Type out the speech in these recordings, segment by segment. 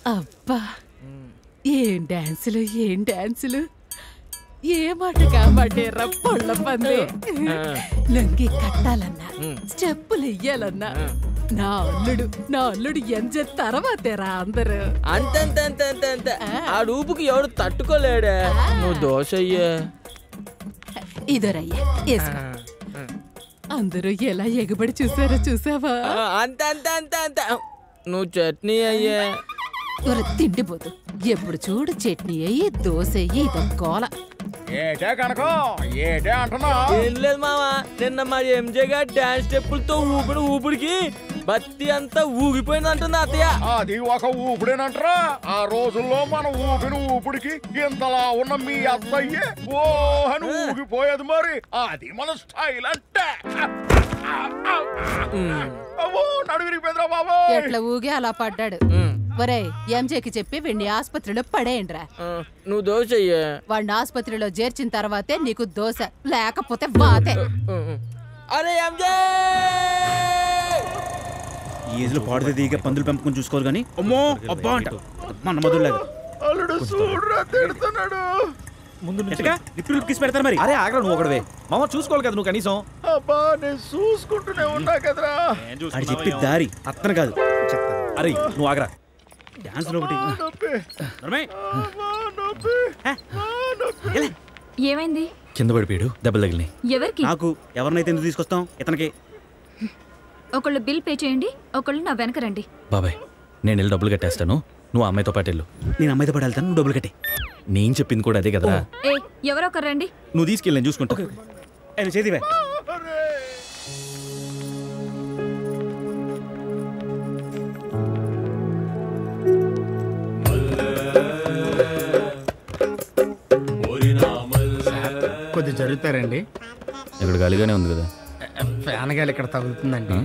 అబ్బా ఏం డాన్సులు ఏం డాన్సులు ఏ మాట కామాటేరా పొళ్ళ పంది లంగి కట్టాలన్నా స్టెప్పులు వెయ్యాలన్నా నా అల్లుడు ఎంత తర్వాతేరా అందరు అంతే ఆ ఊపుకి ఎవడు తట్టుకోలేడే నువ్వు దోశ అయ్యే ఇదోరయ్యా అందరూ ఎలా ఎగబడి చూసావా అంతే నువ్వు చట్నీ అయ్యే తిండిపోతు ఎప్పుడు చూడు చట్నీ అయ్యి దోశ అయ్యి ఇదొక్కోల ఏటే కనుకో ఏటే అంటున్నా ఏం లేదు మావా నిన్న మా ఎంజే గారి డాన్స్ స్టెప్పులతో ఊపిడికి బత్తి అంతా ఊగిపోయింది అంటుంది అత్తయ్య. అది ఒక ఊపిడేనంటరా. ఆ రోజుల్లో మనం ఊపిడికి ఇంతలా ఉన్న మీ అత్తయ్యే ఓ అని ఊగిపోయేది. మరి అది మన స్టైల్ అంటే. ఎట్లా ఊగి అలా పడ్డాడు. ఒరే ఎంజేకి చెప్పి వీడిని ఆసుపత్రిలో పడేయండిరా. నువ్వు దోశ అయ్యే. వాడిని ఆసుపత్రిలో చేర్చిన తర్వాతే నీకు దోశ, లేకపోతే వాతే. అరే ఎంజే ఈ ఏజ్ లో పాడితే దిగా పందులు పెంపుకొని చూసుకోరు కానీ అమ్మో అబ్బా అంట మన మొదలులాగా ముందు కిస్ పెడతారు మరి. అరే ఆగరా నువ్వు ఒకడవే మామ చూసుకోవాలి కదా నువ్వు కనీసం. అబ్బా నేను చూసుకుంటూనే ఉన్నా కదరా. అది చెప్పి దారి అత్తను కాదు. అరే నువ్వు ఆగరా. డాన్స్ లో ఒకటి ఏమైంది? కింద పడిపోయాడు, దెబ్బలు తగిలినాయి. ఎవరికి? నాకు. ఎవరినైతే ఎందుకు తీసుకొస్తాం ఇతనికి. ఒకళ్ళు బిల్ పే చేయండి, ఒకళ్ళు నా వెనక రండి. బాబాయ్ నేను వెళ్ళి డబ్బులు కట్టేస్తాను, నువ్వు అమ్మాయితో పాటు వెళ్ళు. నేను అమ్మాయితో పాటు వెళ్తాను, నువ్వు డబ్బులు కట్టే. నేను చెప్పింది కూడా అదే కదరా. ఏ ఎవరో ఒకరు రండి. నువ్వు తీసుకెళ్ళి నేను చూసుకుంటా. చేతివే కొద్ది జరుగుతారండి. ఇక్కడ గాలిగానే ఉంది కదా. ఫ్యాన్ గాలి ఇక్కడ తగులుతుందండి.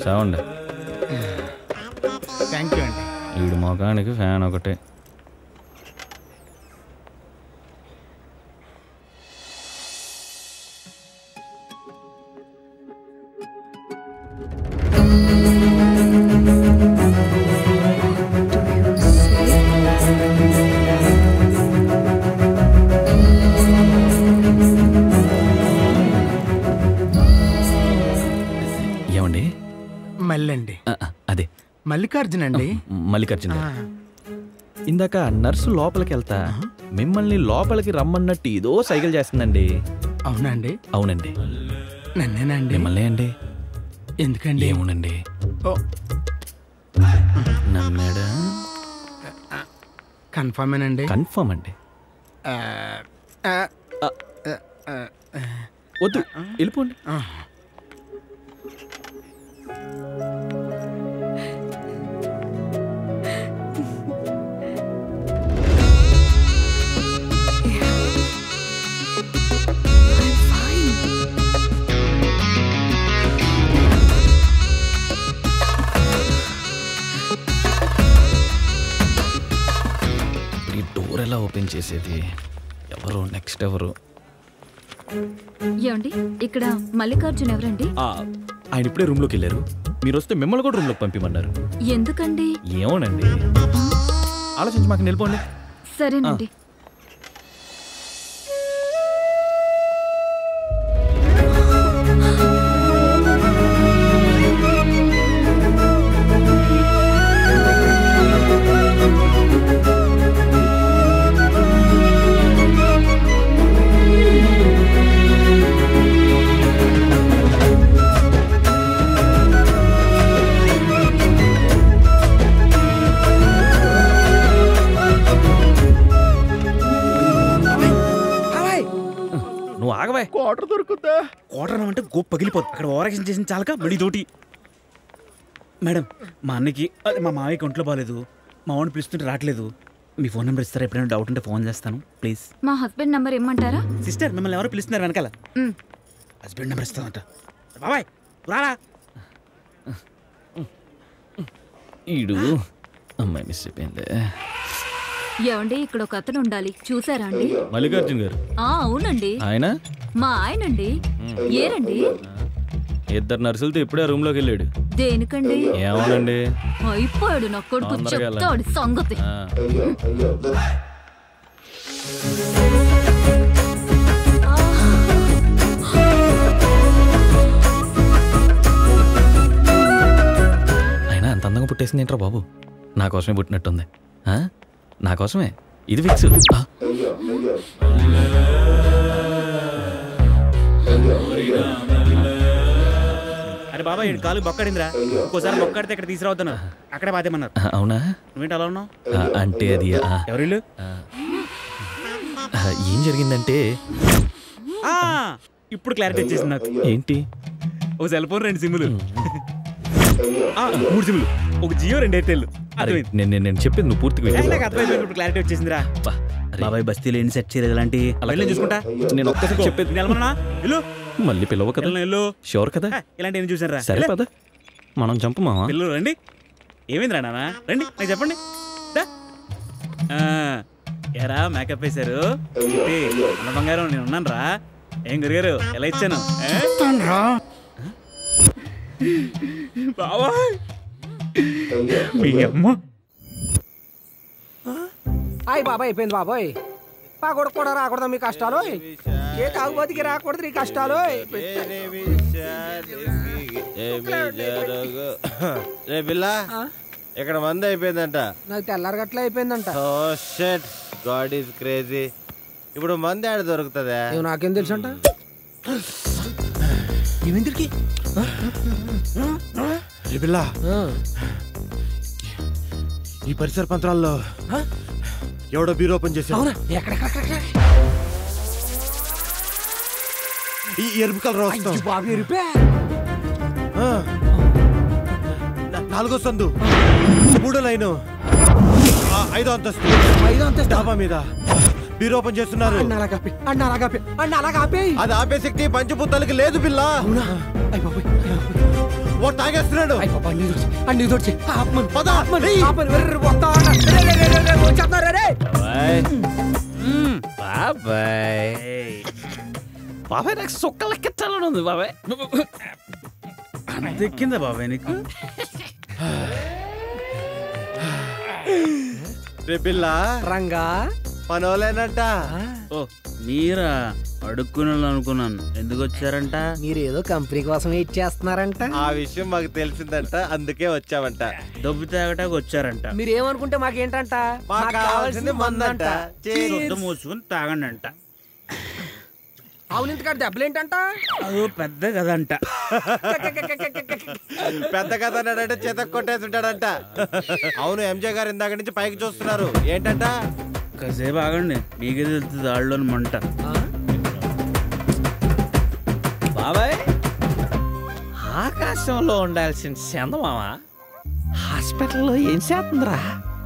సౌండ్ థ్యాంక్ యూ అండి. వీడు మొఖానికి ఫ్యాన్ ఒకటే. ఏమండి? మళ్ళండి. అదే మల్లికార్జున అండి. మల్లికార్జున ఇందాక నర్సు లోపలికి వెళ్తా మిమ్మల్ని లోపలికి రమ్మన్నట్టు ఏదో సైకిల్ చేస్తుందండి. అవునండి. అవునండి. నన్నేనండి. మిమ్మల్ని అండి. ఎందుకండి? ఏమునండి నమ్మాడా? కన్ఫర్మేనండి. కన్ఫర్మ్ అండి. వద్దు వెళ్ళిపోండి. డోర్ ఎలా ఓపెన్ చేసేది? ఎవరు నెక్స్ట్ ఎవరు? ఏమండి ఇక్కడ మల్లికార్జున ఎవరండి? ఆయన ఇప్పుడే రూమ్ లోకి వెళ్ళారు. మీరు వస్తే మిమ్మల్ని కూడా రూమ్ లోకి పంపిమన్నారు. ఎందుకండి? ఏమోనండి, ఆలోచించి మాకు నిలిపోండి. సరేనండి. క్వార్టర్ దొరుకుతా? క్వార్టర్ అంటే గొప్ప పగిలిపోతుంది. అక్కడ ఓవరాక్షన్ చేసిన చాలక మళ్ళీ తోటి. మేడం మా అన్నకి అదే మా మావయ్యకి ఒంట్లో బాగాలేదు. మా వాడిని పిలుస్తుంటే రావట్లేదు. మీ ఫోన్ నెంబర్ ఇస్తారా? ఎప్పుడైనా డౌట్ ఉంటే ఫోన్ చేస్తాను ప్లీజ్. మా హస్బెండ్ నంబర్ ఇమ్మంటారా? సిస్టర్ మిమ్మల్ని ఎవరు పిలుస్తున్నారు వెనకాల? హస్బెండ్ నెంబర్ ఇస్తానంట. బాబాయ్ రారా. ఈడు అమ్మాయి మిస్ అయిపోయింది. ఏమండి ఇక్కడ ఒక అతను ఉండాలి, చూసారా అండి? మల్లికార్జున గారు? అవునండి. ఆయన మా ఆయనండి. ఏరండి? 2 నర్సులతో ఇప్పుడే రూమ్ లోకి వెళ్ళాడు. దేనికండి? ఏమోనండి, అయిపోయాడు నా కొడుకు, చెప్తాడు సంగతి. అయినా అంత అందంగా పుట్టేసింది ఏంట్రా బాబు? నా కోసమే పుట్టినట్టుంది. నా కోసమే, ఇది ఫిక్స్. అరే బాబా ఈ కాలు బొక్కడిందిరా, ఇంకోసారి బొక్కడితే ఇక్కడ తీసుకురావద్దాను, అక్కడే బాధేమన్నారు. అవునా? నువ్వేంటి అలా ఉన్నావు? అంటే అది ఎవరిల్లు? ఏం జరిగిందంటే ఇప్పుడు క్లారిటీ వచ్చేసింది నాకు. ఏంటి? ఒక సెల్ ఫోన్ 2 సిమ్లు, 3 సిమ్లు, ఒక జియో 2 ఎయిర్టెల్. నేను చెప్పింది నువ్వు పూర్తిగా నాకు అర్థమైంది, ఇప్పుడు క్లారిటీ వచ్చేసిందిరా. బాబాయ్ బస్తీలో ఎన్ని సెట్ చేయలేదు అలాంటి అలాగే చూసుకుంటా. నేను ఒక్కసారి చెప్పేది నిలమన్నా ఇల్లు మళ్ళీ పిలవ కదా. ఇల్లు షూర్ కదా? ఇలాంటి ఎన్ని చూసారా? సరే పద మనం చంపమావా? పిల్లలు రండి. ఏమైందిరా నాన్న, రండి నాకు చెప్పండి. ఎరా మేకప్ వేశారు అన్న బంగారం, నేను ఉన్నాను రా. ఏం గురిగారు ఎలా ఇచ్చాను? బాబాయ్ మీ అమ్మ అయ్యి బాబాయ్ అయిపోయింది బాబాయ్. మా కొడుకు కూడా రాకూడదా మీ కష్టాలు? ఏ తాగుబోతుకి రాకూడదు నీ కష్టాలు. పిల్ల ఇక్కడ మంది అయిపోయిందంట. నాకు తెల్లారగట్ల అయిపోయిందంట. God is crazy. ఇప్పుడు మంది ఆడ దొరుకుతుందా? నాకేం తెలుసు అంట. ఏమిందికి పిల్ల ఈ పరిసర పంత్రాల్లో ఎవడో బీరో ఓపెన్ చేశాడు. ఈ ఎరుపు కలర్ వస్తుంది. 4వ సందు, 3వ లైను, 5వ అంతస్తు డాబా మీద బీరో ఓపెన్ చేస్తున్నారు. అది ఆపే శక్తి పంచభూతాలకి లేదు పిల్ల. వాడు తాగేస్తున్నాడు. బాబాయ్ నాకు సొక్కల కెట్టాలని ఉంది బాబాయ్. దెక్కిందా బాబాయ్ నీకు? పిల్ల రంగా మనోలేనంట. ఓ మీరా? అడుక్కునే అనుకున్నాను. ఎందుకు వచ్చారంట? మీరు ఏదో కంపెనీ కోసం వెయిట్ చేస్తున్నారంట. ఆ విషయం మాకు తెలిసిందంట, అందుకే వచ్చామంట. డబ్బు తాగటానికి వచ్చారంట. మీరు ఏమనుకుంటే మాకేంటంట? మాకు కావాల్సింది మందంట. మూసుకుని తాగండి అంట. అవును ఇంతకాడ దెబ్బలేంటంట? అదో పెద్ద కదంట. పెద్ద కథ అన్నాడంటే చేత కొట్టేసి ఉంటాడంట. అవును ఎంజే గారు ఇందాక నుంచి పైకి చూస్తున్నారు. ఏంటంట? కాసేపు ఆగండి, మీకే తెలుస్తుంది దాళ్ళలోని మంట. బాబాయ్ ఆకాశంలో ఉండాల్సిన చందమామ హాస్పిటల్లో ఏం చేస్తుందిరా?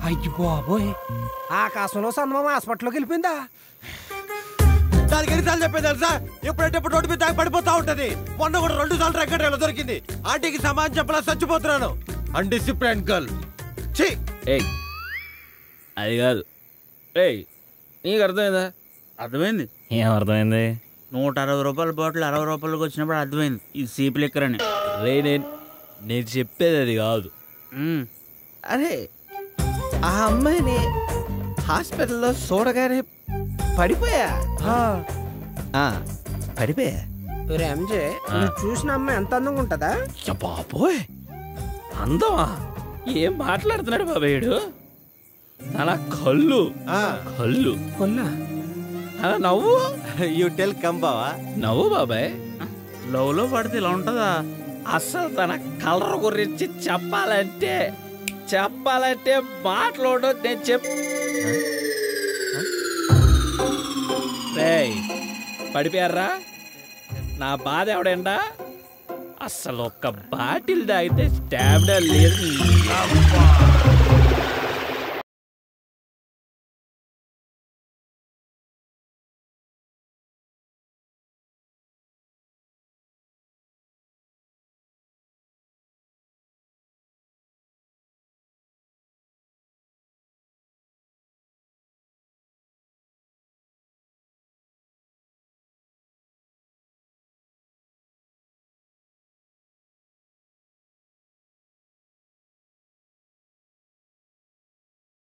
అయ్యి బాబోయ్, ఆకాశంలో సందమామ హాస్పిటల్లోకి వెళ్ళిపోయిందా? దానికి ఎన్నిసార్లు చెప్పేది తెలుసా? ఎప్పుడంటే రోడ్డు మీద తాగి పడిపోతా ఉంటది. మొన్న కూడా 2 సార్లు రెక్కడలో దొరికింది. ఆంటీకి సమాధానం చెప్పలా చచ్చిపోతున్నాను. అన్డిసిప్లైన్ గర్ల్. అది కాదు. నీకు అర్థమైందా? అర్థమైంది. ఏం అర్థమైంది? 160 రూపాయల బాటిల్ 60 రూపాయలకు వచ్చినప్పుడు అర్థమైంది ఈ సీపు లెక్కరని. నేను చెప్పేది అది కాదు. అరే ఆ అమ్మాయిని హాస్పిటల్లో చూడగానే పడిపోయా. ఎంజే చూసిన అమ్మాయి ఎంత అందంగా ఉంటదా? బాబోయ్ అందమా? ఏం మాట్లాడుతున్నాడు బాబాయ్యుడు? అలా కళ్ళు కళ్ళు కొల్లా అలా నవ్వు. యూ టెల్ కంబావా? నవ్వు బాబాయ్. లవ్ లో పడితే ఇలా ఉంటదా? అసలు తన కలర్ గురించి చెప్పాలంటే మాట్లాడు. నేను పడిపోయారా? నా బాధ ఎవడండా? అసలు ఒక్క బాటిల్ తాగితే స్టామినా లేదు.